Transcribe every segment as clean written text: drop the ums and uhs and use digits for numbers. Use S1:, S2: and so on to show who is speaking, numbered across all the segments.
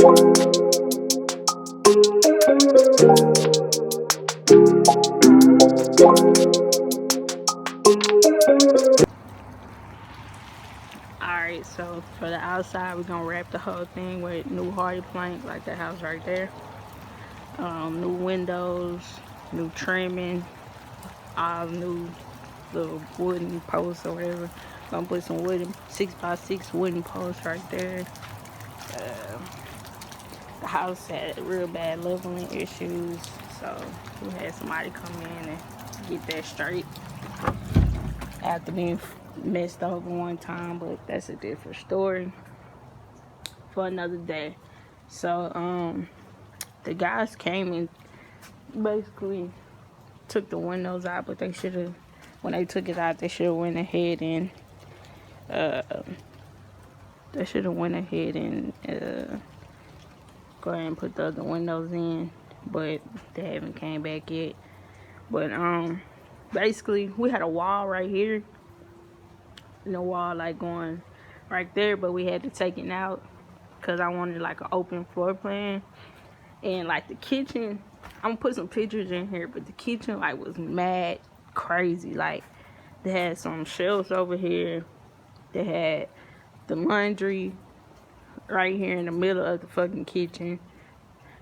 S1: Alright, so for the outside, we're gonna wrap the whole thing with new hardy plank, like the house right there. New windows, new trimming, all new little wooden posts or whatever. Gonna put some wooden 6x6 wooden posts right there. The house had real bad leveling issues, so we had somebody come in and get that straight after being messed over one time, but that's a different story for another day. So the guys came and basically took the windows out, but they should have, when they took it out, they should have went ahead and go ahead and put the other windows in, but they haven't came back yet. But basically we had a wall right here and a wall like going right there, but we had to take it out because I wanted like an open floor plan. And like the kitchen, I'm gonna put some pictures in here, but the kitchen like was mad crazy. Like they had some shelves over here, they had the laundry right here in the middle of the fucking kitchen,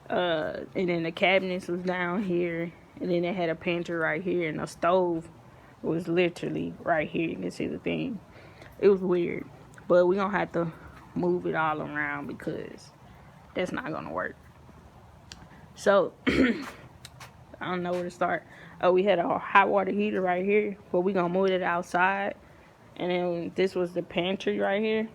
S1: and then the cabinets was down here, and then they had a pantry right here, and the stove was literally right here. You can see the thing. It was weird, but we gonna have to move it all around because that's not gonna work. So I don't know where to start. Oh, we had a hot water heater right here, but we gonna move it outside. And then this was the pantry right here.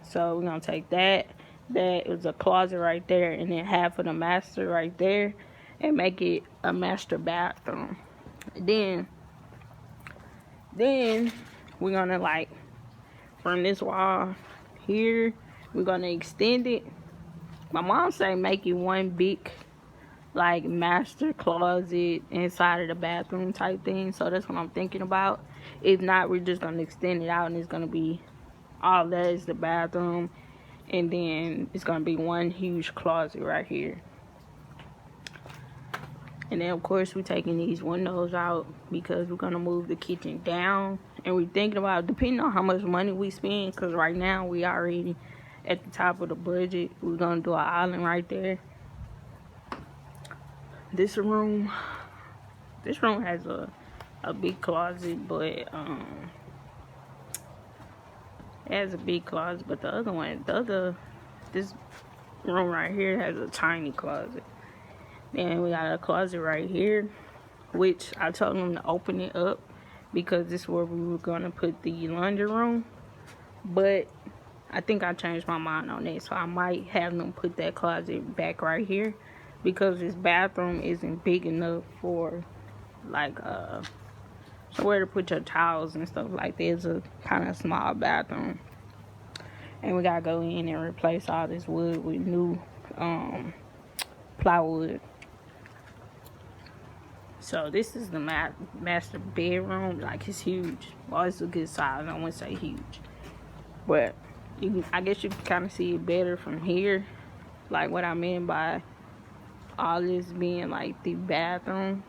S1: So we're gonna take that. That was a closet right there, and then half of the master right there, and make it a master bathroom. Then we're gonna like from this wall here, we're gonna extend it. My mom say make it one big like master closet inside of the bathroom type thing, so that's what I'm thinking about. If not, we're just gonna extend it out and it's gonna be all that is the bathroom, and then it's gonna be one huge closet right here. And then of course we're taking these windows out because we're gonna move the kitchen down, and we're thinking about depending on how much money we spend, because right now we already at the top of the budget. We're gonna do an island right there. This room has a big closet, but it has a big closet, but this room right here has a tiny closet. Then we got a closet right here, which I told them to open it up because this is where we were gonna put the laundry room, but I think I changed my mind on that, so I might have them put that closet back right here because this bathroom isn't big enough for like somewhere to put your towels and stuff like that. It's a kind of small bathroom, and we gotta go in and replace all this wood with new plywood. So this is the master bedroom. Like it's huge. Well, it's a good size. I wouldn't say huge, but I guess you can kind of see it better from here. Like what I mean by all this being like the bathroom,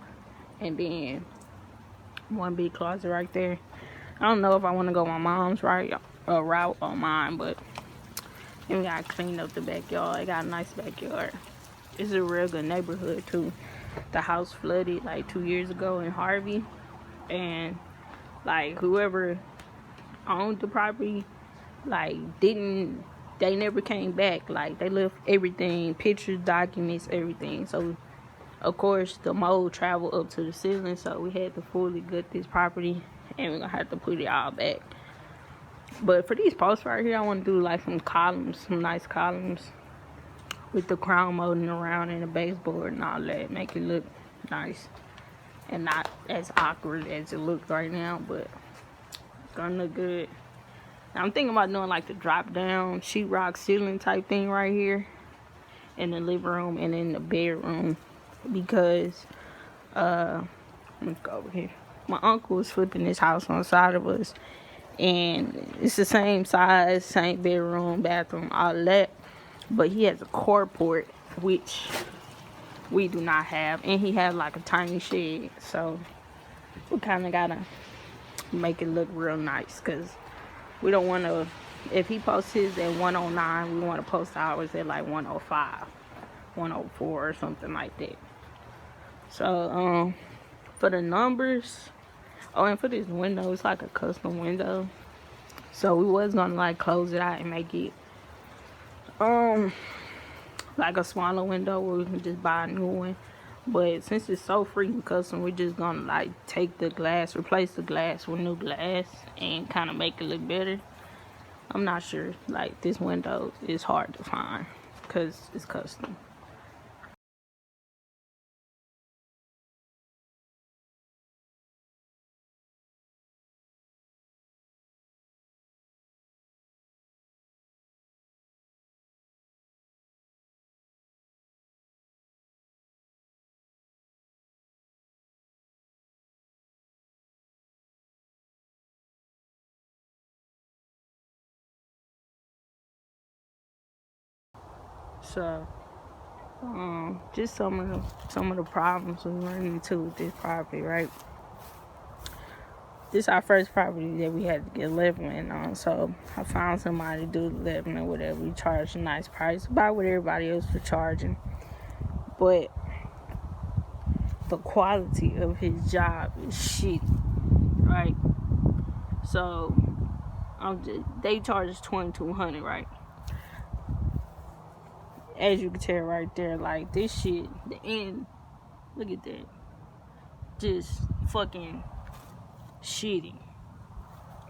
S1: and then one big closet right there. I don't know if I want to go my mom's route or mine, but then we gotta clean up the backyard. I got a nice backyard. It's a real good neighborhood too. The house flooded like 2 years ago in Harvey, and like whoever owned the property like they never came back. Like they left everything, pictures, documents, everything. So of course the mold traveled up to the ceiling, so we had to fully gut this property, and we're gonna have to put it all back. But for these posts right here, I want to do like some columns, some nice columns with the crown molding around and the baseboard and all that. Make it look nice and not as awkward as it looks right now, but it's gonna look good. Now I'm thinking about doing like the drop down sheetrock ceiling type thing right here in the living room and in the bedroom, because let's go over here. My uncle is flipping this house on the side of us, and it's the same size, same bedroom, bathroom, all that, but he has a carport, which we do not have, and he has like a tiny shed, so we kind of gotta make it look real nice, because we don't want to, if he posts his at 109, we want to post ours at like 105, 104 or something like that. So for the numbers, oh, and for this window, it's like a custom window, so we was gonna like close it out and make it like a smaller window where we can just buy a new one. But since it's so freaking custom, we're just gonna like take the glass, replace the glass with new glass, and kind of make it look better. I'm not sure. Like, this window is hard to find because it's custom. So, just some of the problems we run into with this property, right? This is our first property that we had to get leveling on, so I found somebody to do the leveling or whatever. We charged a nice price, about what everybody else was charging, but the quality of his job is shitty, right? So they charge us $2,200, right? As you can tell right there, like, this shit, the end, look at that, just fucking shitty.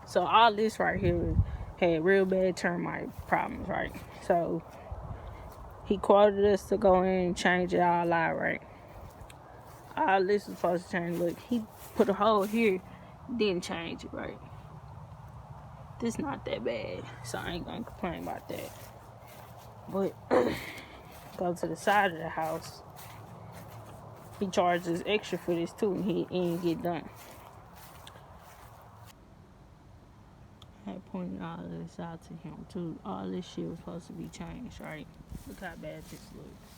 S1: So all this right here had real bad termite problems, right? So he quoted us to go in and change it all out, right? All this was supposed to change. Look, he put a hole here, didn't change it, right? This not that bad, so I ain't gonna complain about that. But go to the side of the house, he charges extra for this too, and he ain't get done. I pointed all this out to him too. All this shit was supposed to be changed, right? Look how bad this looks.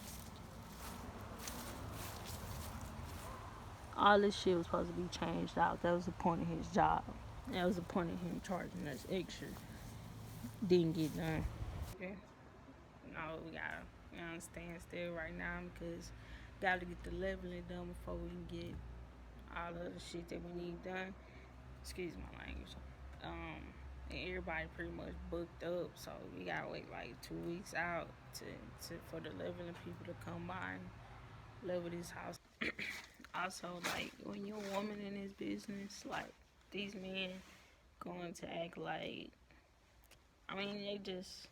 S1: All this shit was supposed to be changed out. That was the point of his job. That was the point of him charging us extra. Didn't get done. Okay. No, we gotta stand still right now because gotta get the leveling done before we can get all of the shit that we need done. Excuse my language. And everybody pretty much booked up, so we gotta wait like 2 weeks out to for the leveling people to come by and level this house. Also, like, when you're a woman in this business, like, these men going to act like, I mean, they just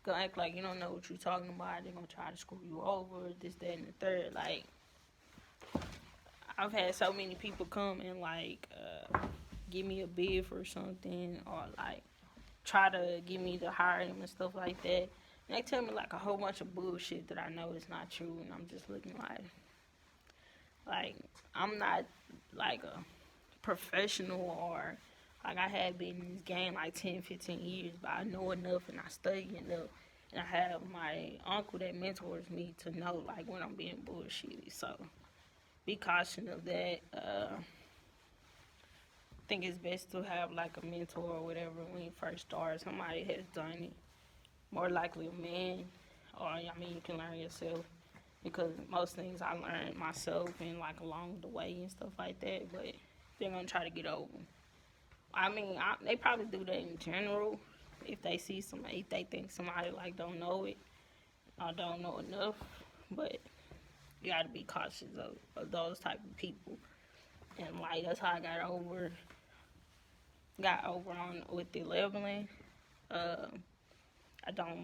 S1: gonna act like you don't know what you're talking about. They're gonna try to screw you over, this, that, and the third. Like, I've had so many people come and like give me a bid for something, or like try to get me to hire them and stuff like that. And they tell me like a whole bunch of bullshit that I know is not true, and I'm just looking like I'm not like a professional, or like I have been in this game like 10, 15 years, but I know enough and I study enough. And I have my uncle that mentors me to know like when I'm being bullshitty. So be cautious of that. I think it's best to have like a mentor or whatever when you first start. Somebody has done it. More likely a man, or I mean you can learn yourself, because most things I learned myself and like along the way and stuff like that. But they're gonna try to get over. I mean, they probably do that in general. If they see somebody, if they think somebody like don't know it or don't know enough, but you gotta be cautious of those type of people. And like that's how I got over on with the leveling. Uh, I don't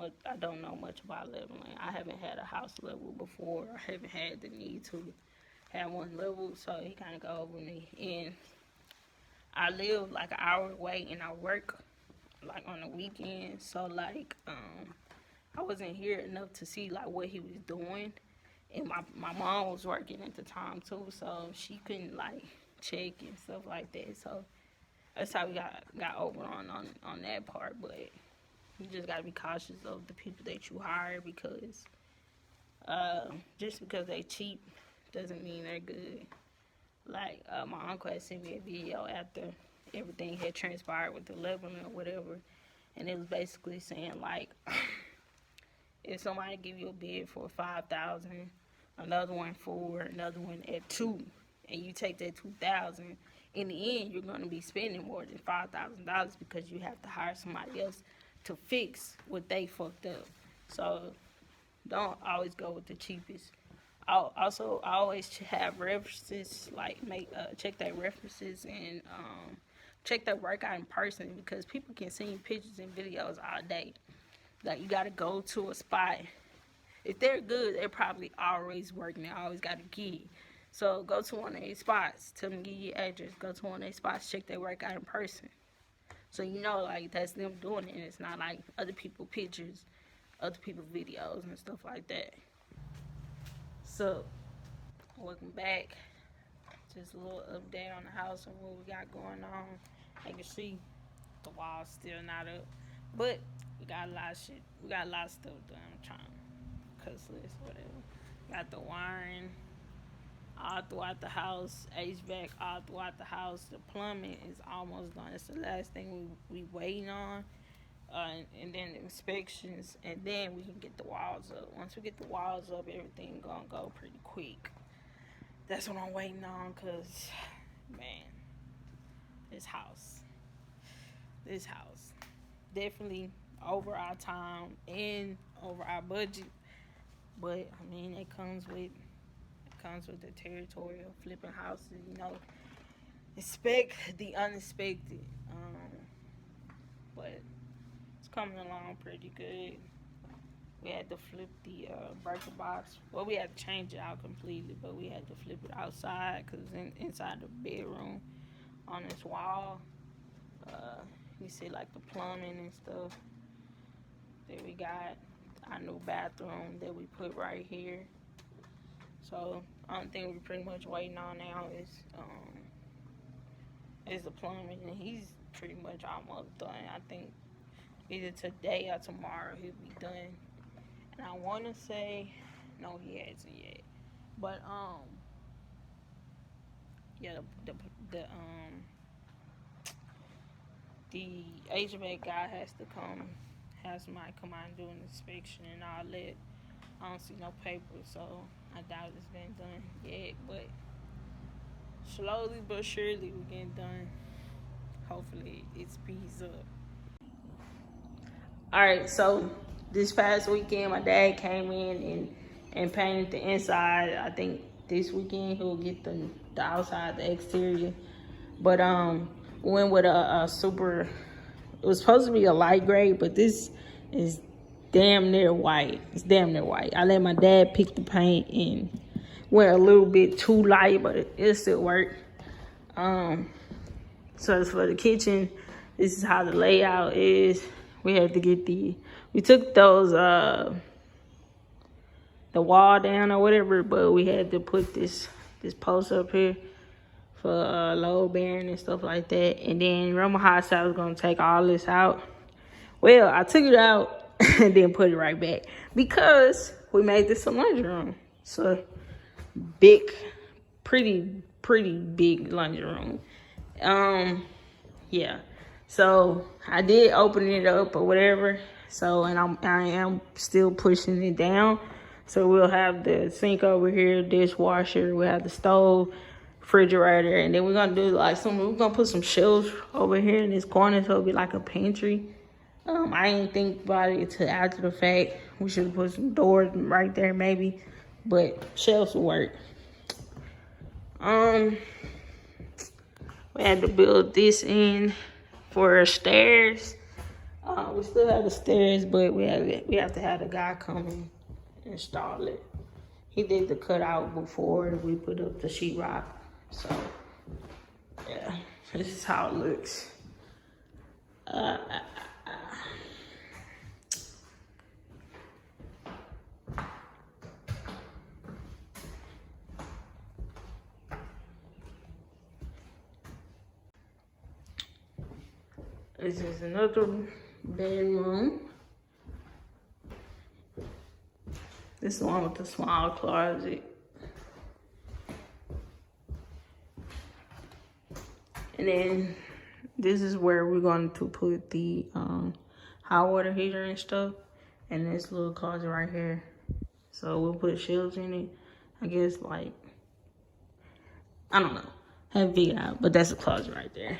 S1: know much about leveling. I haven't had a house level before. I haven't had the need to have one level, so he kind of got over me. And I live like an hour away, and I work like on the weekends. So like I wasn't here enough to see like what he was doing, and my mom was working at the time too, so she couldn't like check and stuff like that. So that's how we got over on that part. But You just gotta be cautious of the people that you hire, because just because they cheap doesn't mean they're good. Like, my uncle had sent me a video after everything had transpired with the leveling or whatever, and it was basically saying, like, if somebody give you a bid for 5,000, another one for another one at 2, and you take that 2,000, in the end you're going to be spending more than $5,000 because you have to hire somebody else to fix what they fucked up. So don't always go with the cheapest. I always have references, like check their references, and check their workout in person, because people can send you pictures and videos all day. Like, you gotta go to a spot. If they're good, they're probably always working. They always got a gig. So go to one of their spots. Tell them to give you your address. Go to one of their spots. Check their workout in person. So you know, like, that's them doing it. And it's not like other people's pictures, other people's videos and stuff like that. So, welcome back. Just a little update on the house and what we got going on. I can see the wall's still not up, but we got a lot of shit. We got a lot of stuff done. I'm trying to cuss list, whatever. Got the wiring all throughout the house, HVAC all throughout the house. The plumbing is almost done. It's the last thing we waiting on. And then the inspections, and then we can get the walls up. Once we get the walls up, everything gonna go pretty quick. That's what I'm waiting on, cause, man, this house definitely over our time and over our budget. But I mean, it comes with the territory of flipping houses. You know, expect the unexpected. But it's coming along pretty good. We had to flip the breaker box. Well, we had to change it out completely, but we had to flip it outside, because inside the bedroom on this wall, you see, like, the plumbing and stuff. Then we got our new bathroom that we put right here. So only thing we're pretty much waiting on now is the plumbing, and he's pretty much almost done. I think either today or tomorrow he'll be done. And I want to say, no, he hasn't yet. But yeah, the HVAC guy has to have somebody come out and do an inspection and all that. I don't see no paper, so I doubt it's been done yet. But slowly but surely we're getting done. Hopefully it speeds up. Alright, so this past weekend my dad came in and painted the inside. I think this weekend he'll get the outside, the exterior. But we went with a super, it was supposed to be a light gray, but this is damn near white. It's damn near white. I let my dad pick the paint and went a little bit too light, but it still worked. So as for the kitchen, this is how the layout is. We had to get we took those, the wall down or whatever, but we had to put this post up here for load bearing and stuff like that. And then Roma said I was gonna take all this out. Well, I took it out and then put it right back, because we made this a laundry room. So big, pretty big laundry room. Yeah. So I did open it up or whatever. So, and I am still pushing it down. So we'll have the sink over here, dishwasher, we'll have the stove, refrigerator, and then we're gonna do like we're gonna put some shelves over here in this corner, so it'll be like a pantry. I didn't think about it until after the fact. We should have put some doors right there maybe, but shelves will work. We had to build this in for stairs. We still have the stairs, but we have to have the guy come and install it. He did the cutout before we put up the sheetrock. So yeah, this is how it looks. This is another bedroom. This is the one with the small closet. And then this is where we're going to put the hot water heater and stuff. And this little closet right here. So we'll put shelves in it. I guess, like, I don't know. Haven't figured out, but that's the closet right there.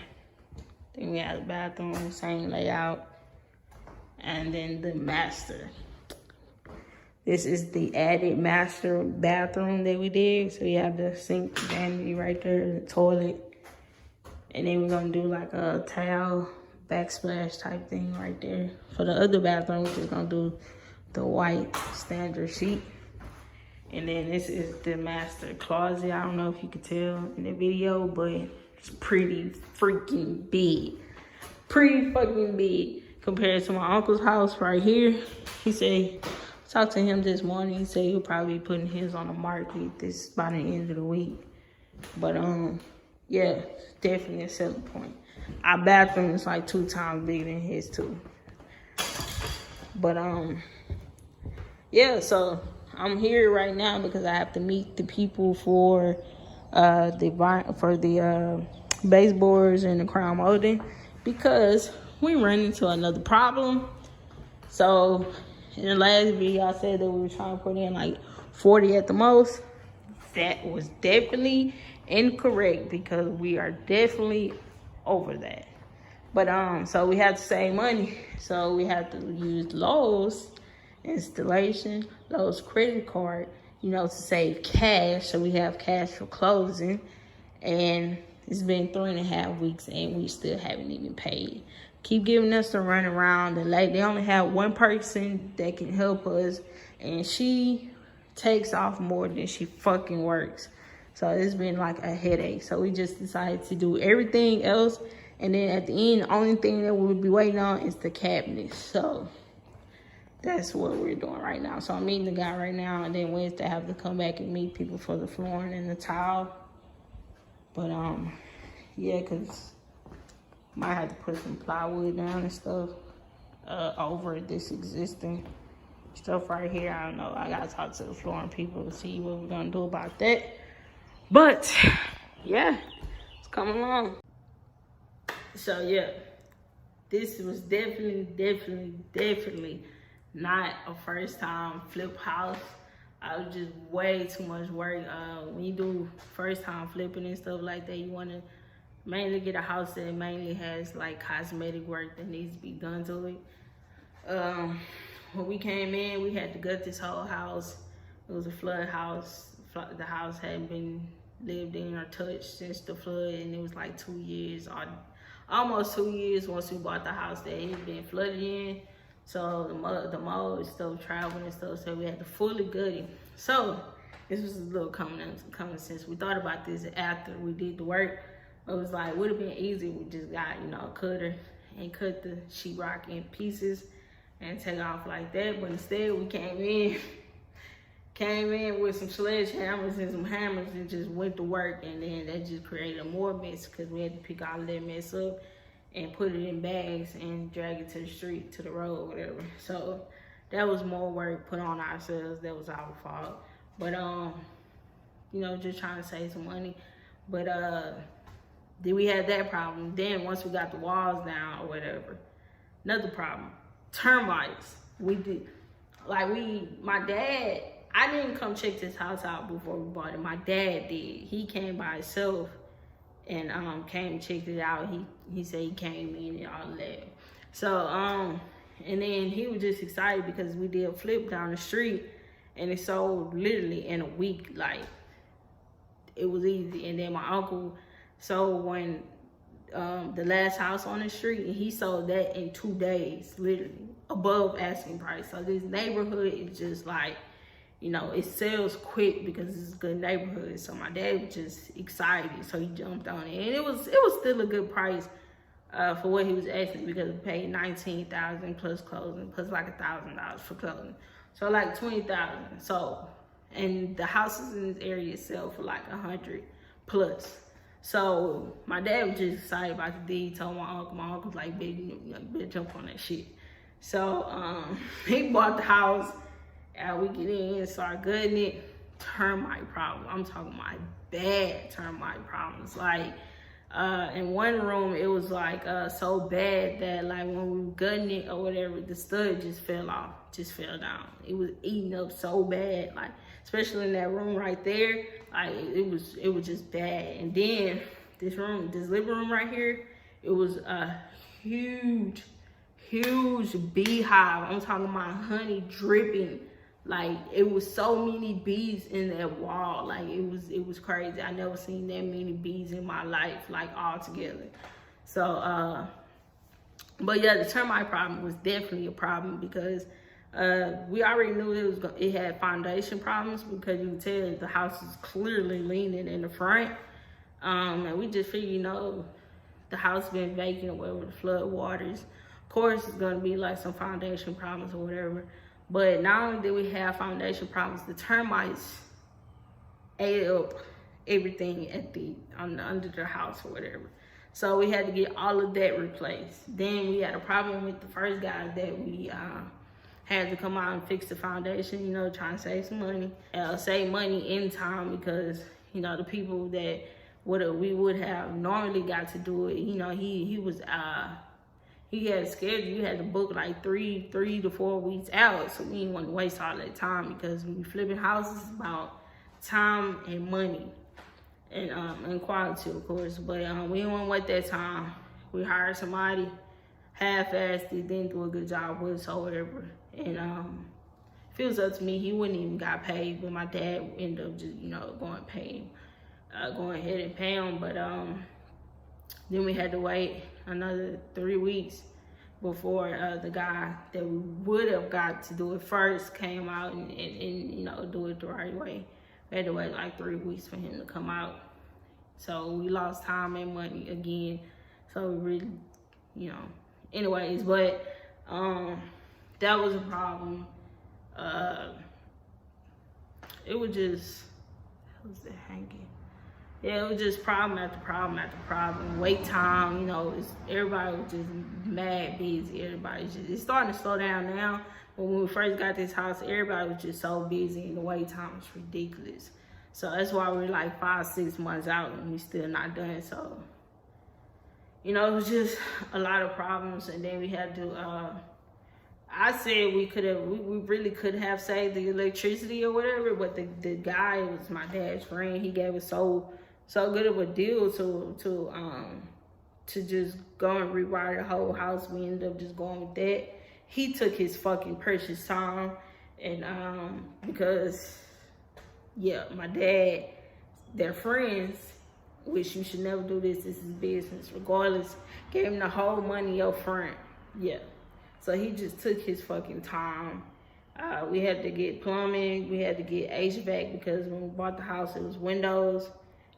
S1: Then we have the bathroom, same layout. And then the master. This is the added master bathroom that we did. So you have the sink, vanity right there, the toilet. And then we're gonna do like a towel backsplash type thing right there. For the other bathroom, we're just gonna do the white standard sheet. And then this is the master closet. I don't know if you could tell in the video, but it's pretty freaking big. Pretty fucking big compared to my uncle's house right here. He said, talked to him this morning. He said he'll probably be putting his on the market this by the end of the week. But yeah, definitely a selling point. Our bathroom is like 2 times bigger than his too. But yeah, so I'm here right now because I have to meet the people for the baseboards and the crown molding, because we run into another problem. So in the last video, I said that we were trying to put in like 40 at the most. That was definitely incorrect because we are definitely over that. But so we have to save money. So we have to use Lowe's installation, Lowe's credit card, you know, to save cash. So we have cash for closing. And it's been 3.5 weeks and we still haven't even paid. Keep giving us the run around. They only have one person that can help us, and she takes off more than she fucking works. So it's been like a headache. So we just decided to do everything else. And then at the end, the only thing that we'll be waiting on is the cabinet. So that's what we're doing right now. So I'm meeting the guy right now. And then Wednesday I have to come back and meet people for the flooring and the tile. But yeah, because might have to put some plywood down and stuff over this existing stuff right here. I don't know. I gotta talk to the flooring people to see what we're gonna do about that. But yeah, it's coming along. So yeah, this was definitely not a first time flip house. I was just way too much work. When you do first time flipping and stuff like that, you want to mainly get a house that mainly has like cosmetic work that needs to be done to it. When we came in, we had to gut this whole house. It was a flood house. The house hadn't been lived in or touched since the flood, and it was like 2 years, or almost 2 years once we bought the house that it had been flooded in. So the mold is still traveling and stuff, so we had to fully gut it. So this was a little common sense. We thought about this after we did the work. It was like, would have been easy. We just got, you know, a cutter and cut the sheetrock in pieces and take off like that. But instead we came in with some sledgehammers and some hammers and just went to work. And then that just created more mess because we had to pick all of that mess up and put it in bags and drag it to the street, to the road, whatever. So that was more work put on ourselves. That was our fault. But you know, just trying to save some money. But then we had that problem. Then once we got the walls down or whatever, another problem. Termites. We did, like my dad, I didn't come check this house out before we bought it. My dad did. He came by himself and came and checked it out. He said he came in and all that. So and then he was just excited because we did a flip down the street and it sold literally in a week. Like, it was easy. And then my uncle sold when the last house on the street, and he sold that in 2 days, literally above asking price. So this neighborhood is just like, you know, it sells quick because it's a good neighborhood. So my dad was just excited, so he jumped on it, and it was still a good price for what he was asking, because we paid $19,000 plus clothing, plus like $1,000 for clothing, so like $20,000. So, and the houses in this area sell for like 100 plus. So my dad was just excited about the deed. Told my uncle's like, "Big, you better jump on that shit." So he bought the house. We get in, start gutting it. Termite problem. I'm talking about bad termite problems. Like, in one room, it was like so bad that like when we were gutting it or whatever, the stud just fell off, just fell down. It was eating up so bad, like especially in that room right there. Like it was just bad. And then this living room right here, it was a huge beehive. I'm talking about honey dripping. Like it was so many bees in that wall. Like it was crazy. I never seen that many bees in my life, like all together. So but yeah, the termite problem was definitely a problem because we already knew it had foundation problems because you can tell the house is clearly leaning in the front. And we just figured, the house been vacant or whatever, the flood waters. Of course, it's gonna be like some foundation problems or whatever. But not only did we have foundation problems, the termites ate up everything under the house or whatever. So we had to get all of that replaced. Then we had a problem with the first guy that we had to come out and fix the foundation, trying to save some money. Save money in time because, the people that we would have normally got to do it, he was he had scheduled, you had to book like 3 to 4 weeks out. So we didn't want to waste all that time because when you're flipping houses, it's about time and money and quality, of course. But we didn't want to wait that time. We hired somebody, half-assed it, didn't do a good job whatsoever. And if it was up to me, he wouldn't even got paid, but my dad ended up just, going ahead and pay him. But then we had to wait another 3 weeks before the guy that we would have got to do it first came out and do it the right way. We had to wait like 3 weeks for him to come out. So we lost time and money again. So we really, anyways, but that was a problem. It was just, what was that hanging? Yeah, it was just problem after problem after problem. Wait time, everybody was just mad busy. It's starting to slow down now. But when we first got this house, everybody was just so busy and the wait time was ridiculous. So that's why we're like 5-6 months out and we still not done. So, it was just a lot of problems. And then we had to, I said we really could have saved the electricity or whatever, but the guy was my dad's friend. He gave us so good of a deal to just go and rewire the whole house. We ended up just going with that. He took his fucking precious time, and because my dad, they're friends, which you should never do this. This is business, regardless. Gave him the whole money up front. Yeah. So he just took his fucking time. We had to get plumbing. We had to get HVAC because when we bought the house, it was windows.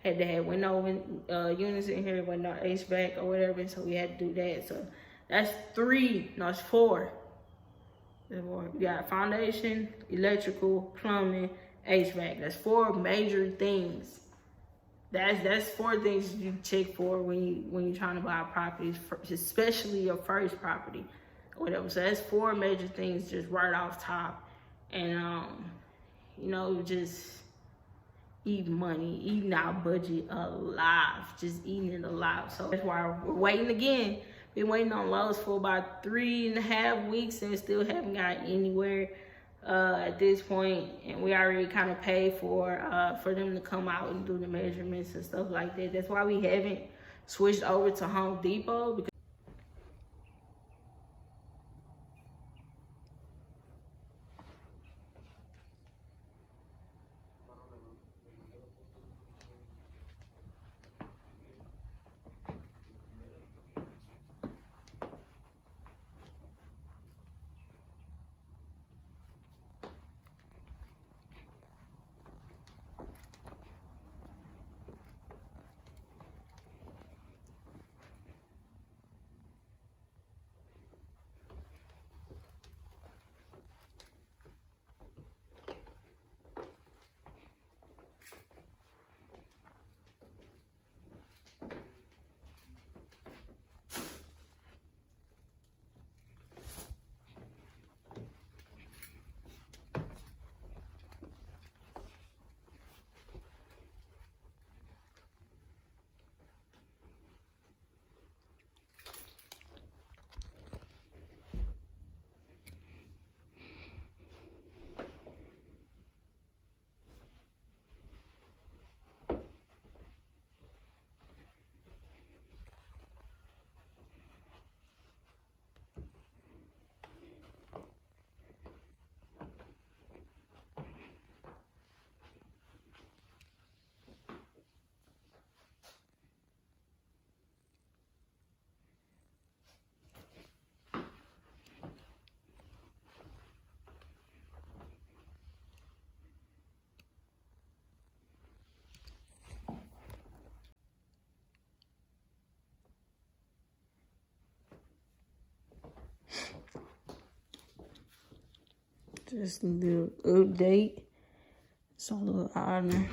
S1: Had to have window units in here, window HVAC or whatever. So we had to do that. So that's 3. No, it's 4. We got foundation, electrical, plumbing, HVAC. That's 4 major things. That's 4 things you check for when you're trying to buy a property, especially your first property. Whatever. So that's 4 major things just right off top. And just eating money, eating our budget alive, just eating it alive. So that's why we're waiting again. Been waiting on Lowe's for about 3.5 weeks and still haven't gotten anywhere at this point. And we already kind of paid for them to come out and do the measurements and stuff like that. That's why we haven't switched over to Home Depot, because Just a little update. It's a little island.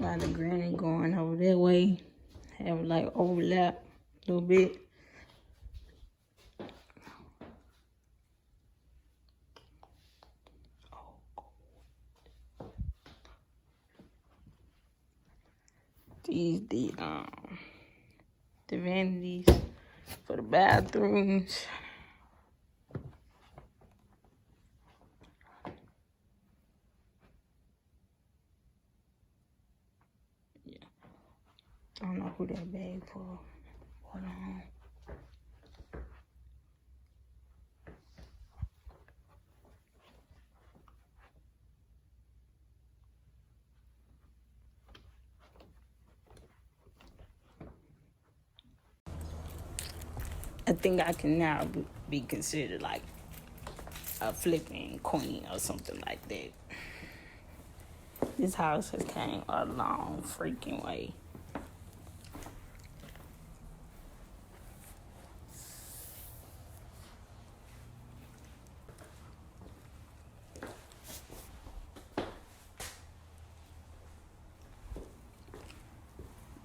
S1: Got the granny going over that way. Have like overlap a little bit. These the vanities for the bathrooms. Yeah. I don't know who that bag for. Hold on. I think I can now be considered like a flipping queen or something like that. This house has came a long freaking way.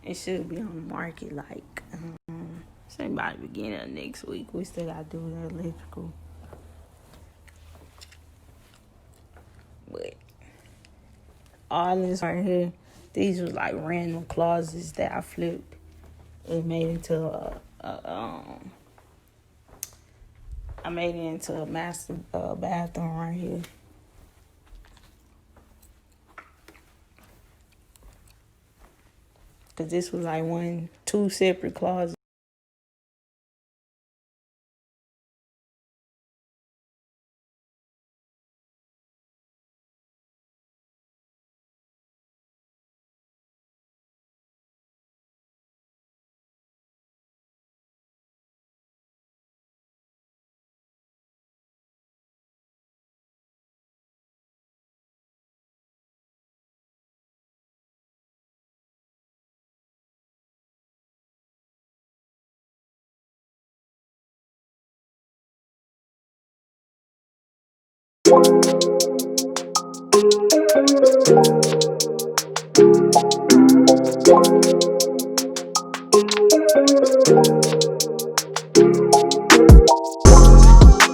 S1: It should be on the market like say by the beginning of next week. We still gotta do the electrical. But all this right here, these was like random closets that I flipped. It made into I made it into a master bathroom right here. Cause this was like two separate closets.